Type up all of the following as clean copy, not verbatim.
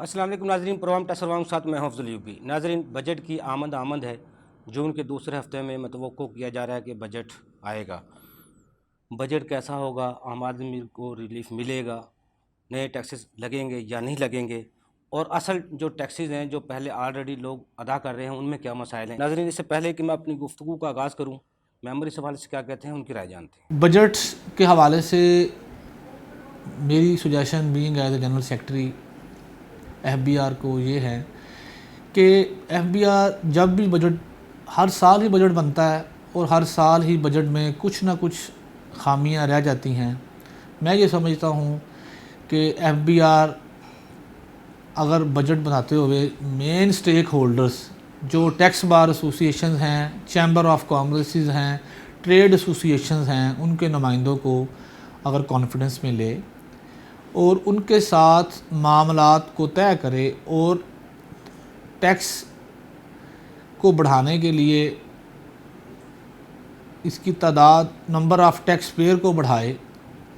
अस्सलाम वालेकुम नाज़रीन, प्रोग्राम टसरवाम के साथ मैं हूं अफजल यूपी। नाज़रीन, बजट की आमद है। जून के दूसरे हफ्ते में मतवक्को किया जा रहा है कि बजट आएगा। बजट कैसा होगा, आम आदमी को रिलीफ मिलेगा, नए टैक्सेस लगेंगे या नहीं लगेंगे, और असल जो टैक्सेस हैं जो पहले ऑलरेडी लोग अदा कर रहे हैं उनमें क्या मसाइल हैं। नाज़रीन, इससे पहले कि मैं अपनी गुफ्तगू का आगाज़ करूँ, मेंबर इस हवाले से क्या कहते हैं, उनकी राय जानते हैं। बजट के हवाले से मेरी suggestion being as a general secretary FBR को ये है कि एफबीआर जब भी बजट, हर साल ही बजट बनता है और हर साल ही बजट में कुछ ना कुछ खामियां रह जाती हैं। मैं ये समझता हूँ कि एफबीआर अगर बजट बनाते हुए मेन स्टेक होल्डर्स जो टैक्स बार एसोसिएशन हैं, चैम्बर ऑफ कॉमर्स हैं, ट्रेड एसोसिएशन हैं, उनके नुमाइंदों को अगर कॉन्फिडेंस में ले और उनके साथ मामलात को तय करे और टैक्स को बढ़ाने के लिए इसकी तादाद, नंबर ऑफ़ टैक्स पेयर को बढ़ाए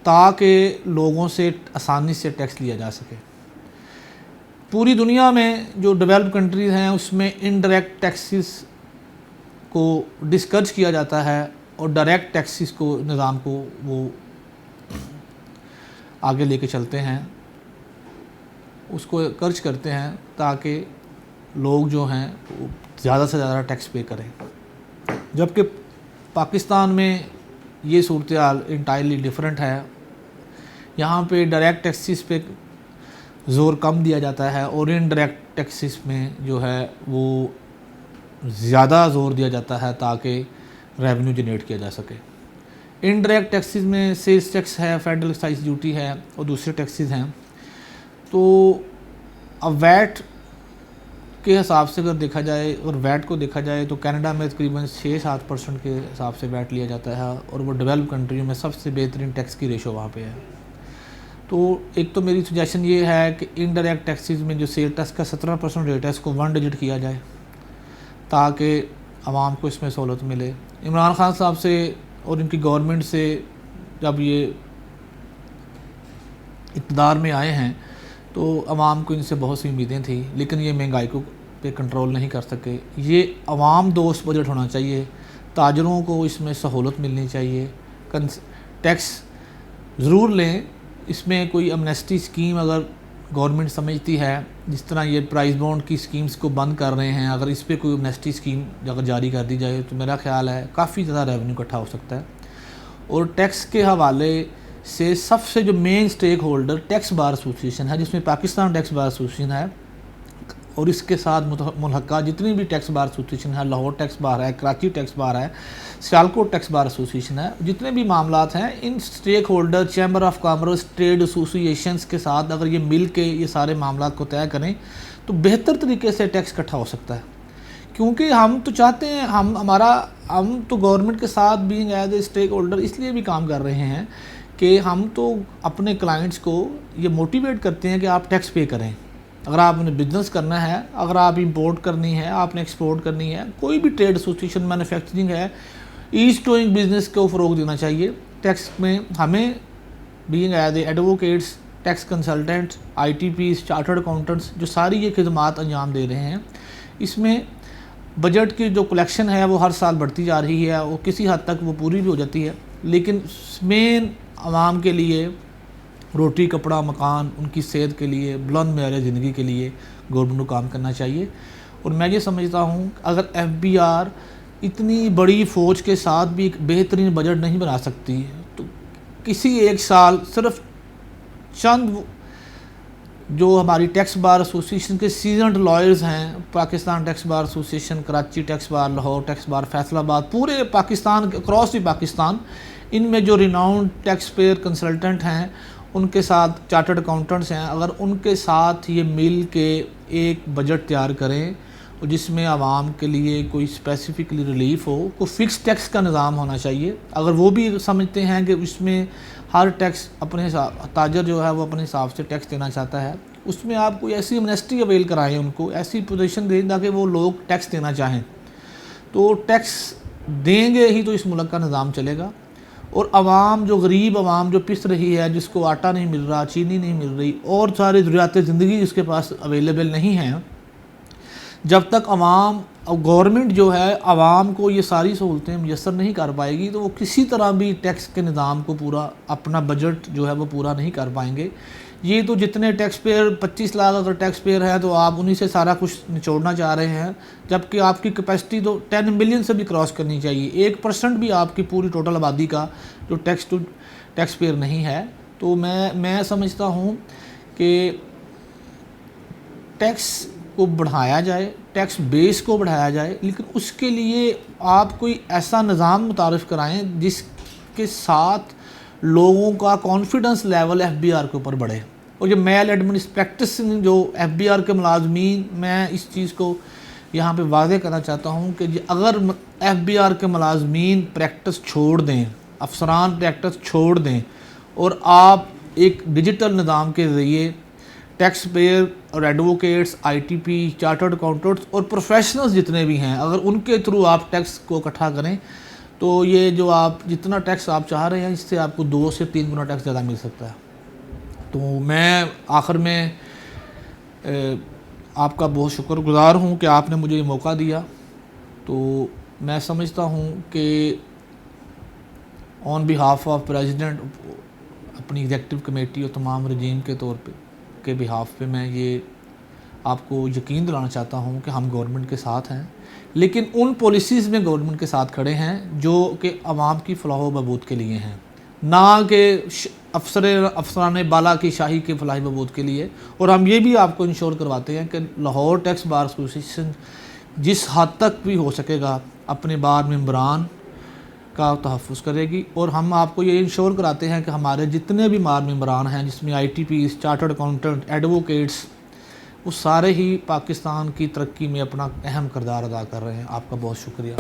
ताकि लोगों से आसानी से टैक्स लिया जा सके। पूरी दुनिया में जो डेवलप्ड कंट्रीज़ हैं उसमें इनडायरेक्ट टैक्सेस को डिस्करेज किया जाता है और डायरेक्ट टैक्सेस को निज़ाम को वो आगे लेके चलते हैं, उसको कर्ज करते हैं ताकि लोग जो हैं वो ज़्यादा से ज़्यादा टैक्स पे करें। जबकि पाकिस्तान में ये सूरत हाल इंटायरली डिफरेंट है। यहाँ पे डायरेक्ट टैक्सेस पे ज़ोर कम दिया जाता है और इनडायरेक्ट टैक्सेस में जो है वो ज़्यादा ज़ोर दिया जाता है ताकि रेवेन्यू जनरेट किया जा सके। इनडायरेक्ट टैक्सेस में सेल्स टैक्स है, फेडरल एक्साइज ड्यूटी है और दूसरे टैक्सेस हैं। तो अब वैट के हिसाब से अगर देखा जाए और वैट को देखा जाए तो कनाडा में तकरीबन 6-7% के हिसाब से वैट लिया जाता है और वो डेवलप कंट्रियों में सबसे बेहतरीन टैक्स की रेशो वहाँ पे है। तो एक तो मेरी सजेशन ये है कि इनडायरेक्ट टैक्सेस में जो सेल टैक्स का 17% रेट है इसको 1 डिजिट किया जाए ताकि आवाम को इसमें सहूलत मिले। इमरान खान साहब से और इनकी गवर्नमेंट से जब ये इक़्तिदार में आए हैं तो आवाम को इनसे बहुत सी उम्मीदें थी, लेकिन ये महंगाई को पे कंट्रोल नहीं कर सके। ये आवाम दोस्त बजट होना चाहिए, ताजरों को इसमें सहूलत मिलनी चाहिए, टैक्स ज़रूर लें। इसमें कोई अमनेस्टी स्कीम अगर गवर्नमेंट समझती है, जिस तरह ये प्राइस बॉन्ड की स्कीम्स को बंद कर रहे हैं, अगर इस पर कोई अमनेस्टी स्कीम अगर जारी कर दी जाए तो मेरा ख्याल है काफ़ी ज़्यादा रेवेन्यू इकट्ठा हो सकता है। और टैक्स के हवाले से सबसे जो main stakeholder tax bar association है, जिसमें पाकिस्तान टैक्स बार एसोसिएशन है और इसके साथ मुल्हका जितनी भी टैक्स बार एसोसिएशन है, लाहौर टैक्स बार है, कराची टैक्स बार है, सियालकोट टैक्स बार एसोसिएशन है, जितने भी मामलात हैं इन stake holder, chamber of commerce, trade associations के साथ अगर ये मिल के ये सारे मामलात को तय करें तो बेहतर तरीके से टैक्स इकट्ठा हो सकता है। क्योंकि हम तो चाहते हैं, हम तो गवर्नमेंट के साथ being as a stakeholder इसलिए भी काम कर रहे हैं कि हम तो अपने क्लाइंट्स को ये मोटिवेट करते हैं कि आप टैक्स पे करें। अगर आपने बिज़नेस करना है, अगर आप इंपोर्ट करनी है, आपने एक्सपोर्ट करनी है, कोई भी ट्रेड एसोसिएशन, मैन्युफैक्चरिंग है, ईज़ डूइंग बिज़नेस को फ़रोग देना चाहिए। टैक्स में हमें being as a advocates, tax consultants, ITPs, chartered accountants जो सारी ये खिदमात अंजाम दे रहे हैं, इसमें बजट की जो कलेक्शन है वो हर साल बढ़ती जा रही है और किसी हद तक वो पूरी भी हो जाती है, लेकिन मेन आवाम के लिए रोटी, कपड़ा, मकान, उनकी सेहत के लिए, बुलंद मेयार ज़िंदगी के लिए गवर्नमेंट को काम करना चाहिए। और मैं ये समझता हूँ अगर FBR इतनी बड़ी फ़ौज के साथ भी एक बेहतरीन बजट नहीं बना सकती तो किसी एक साल सिर्फ चंद जो हमारी टैक्स बार एसोसिएशन के सीजनड लॉयर्स हैं, Pakistan tax bar association, Karachi tax bar, Lahore tax bar, Faisalabad, पूरे पाकिस्तान, अक्रॉस दी पाकिस्तान, इनमें जो रिनाउंड टैक्स पेयर कंसल्टेंट हैं, उनके साथ चार्टर्ड अकाउंटेंट्स हैं, अगर उनके साथ ये मिल के एक बजट तैयार करें और जिसमें आवाम के लिए कोई स्पेसिफिकली रिलीफ हो, कोई फ़िक्स टैक्स का निज़ाम होना चाहिए। अगर वो भी समझते हैं कि उसमें हर टैक्स अपने हिसाब, ताजर जो है वो अपने हिसाब से टैक्स देना चाहता है, उसमें आप कोई ऐसी अमनेस्टी अवेल कराएं, उनको ऐसी पोजीशन दें ताकि वो लोग टैक्स देना चाहें। तो टैक्स देंगे ही तो इस मुल्क का निज़ाम चलेगा। और आवाम जो गरीब आवाम जो पिस रही है, जिसको आटा नहीं मिल रहा, चीनी नहीं मिल रही और सारी ज़रूरियात ज़िंदगी जिसके पास अवेलेबल नहीं हैं, जब तक आवाम और गवर्नमेंट जो है आवाम को ये सारी सहूलतें मुयसर नहीं कर पाएगी तो वो किसी तरह भी टैक्स के निज़ाम को पूरा अपना बजट जो है वो पूरा नहीं कर पाएंगे। ये तो जितने टैक्स पेयर 25 लाख अगर टैक्स पेयर है तो आप उन्हीं से सारा कुछ निचोड़ना चाह रहे हैं, जबकि आपकी कैपेसिटी तो 10 मिलियन से भी क्रॉस करनी चाहिए। 1% भी आपकी पूरी टोटल आबादी का जो टैक्स पेयर नहीं है। तो मैं समझता हूँ कि टैक्स को बढ़ाया जाए, टैक्स बेस को बढ़ाया जाए, लेकिन उसके लिए आप कोई ऐसा निज़ाम मुतारिफ़ कराएं जिसके साथ लोगों का कॉन्फिडेंस लेवल एफबीआर के ऊपर बढ़े। और जो मेल प्रैक्टिसिंग जो एफबीआर के मुलाजमीन, मैं इस चीज़ को यहाँ पे वाज़ेह करना चाहता हूँ कि अगर एफबीआर के मुलाजमीन प्रैक्टिस छोड़ दें, अफसरान प्रैक्टिस छोड़ दें और आप एक डिजिटल निज़ाम के ज़रिए टैक्स पेयर और एडवोकेट्स, आईटीपी, चार्टर्ड अकाउंटेंट्स और प्रोफेशनल्स जितने भी हैं, अगर उनके थ्रू आप टैक्स को इकट्ठा करें तो ये जो आप जितना टैक्स आप चाह रहे हैं इससे आपको 2 से 3 गुना टैक्स ज़्यादा मिल सकता है। तो मैं आखिर में आपका बहुत शुक्रगुज़ार हूँ कि आपने मुझे ये मौका दिया। तो मैं समझता हूँ कि ऑन बिहाफ ऑफ प्रेसिडेंट, अपनी एग्जेक्टिव कमेटी और तमाम रजीम के तौर पे के बिहाफ पे मैं ये आपको यकीन दिलाना चाहता हूँ कि हम गवर्नमेंट के साथ हैं, लेकिन उन पॉलिसीज़ में गवर्नमेंट के साथ खड़े हैं जो कि आवाम की फलाह व बहबूद के लिए हैं, ना कि अफसरान बाला की शाही के फलाह बहबूद के लिए। और हम ये भी आपको इंश्योर करवाते हैं कि लाहौर टैक्स बार एसोसिएशन जिस हद तक भी हो सकेगा अपने बार मेंबरान का तहफ़्फ़ुज़ करेगी। और हम आपको ये इंश्योर कराते हैं कि हमारे जितने भी बार मेंबरान हैं, जिसमें आईटीपी, चार्टर्ड अकाउंटेंट, एडवोकेट्स, वो सारे ही पाकिस्तान की तरक्की में अपना अहम किरदार अदा कर रहे हैं। आपका बहुत शुक्रिया।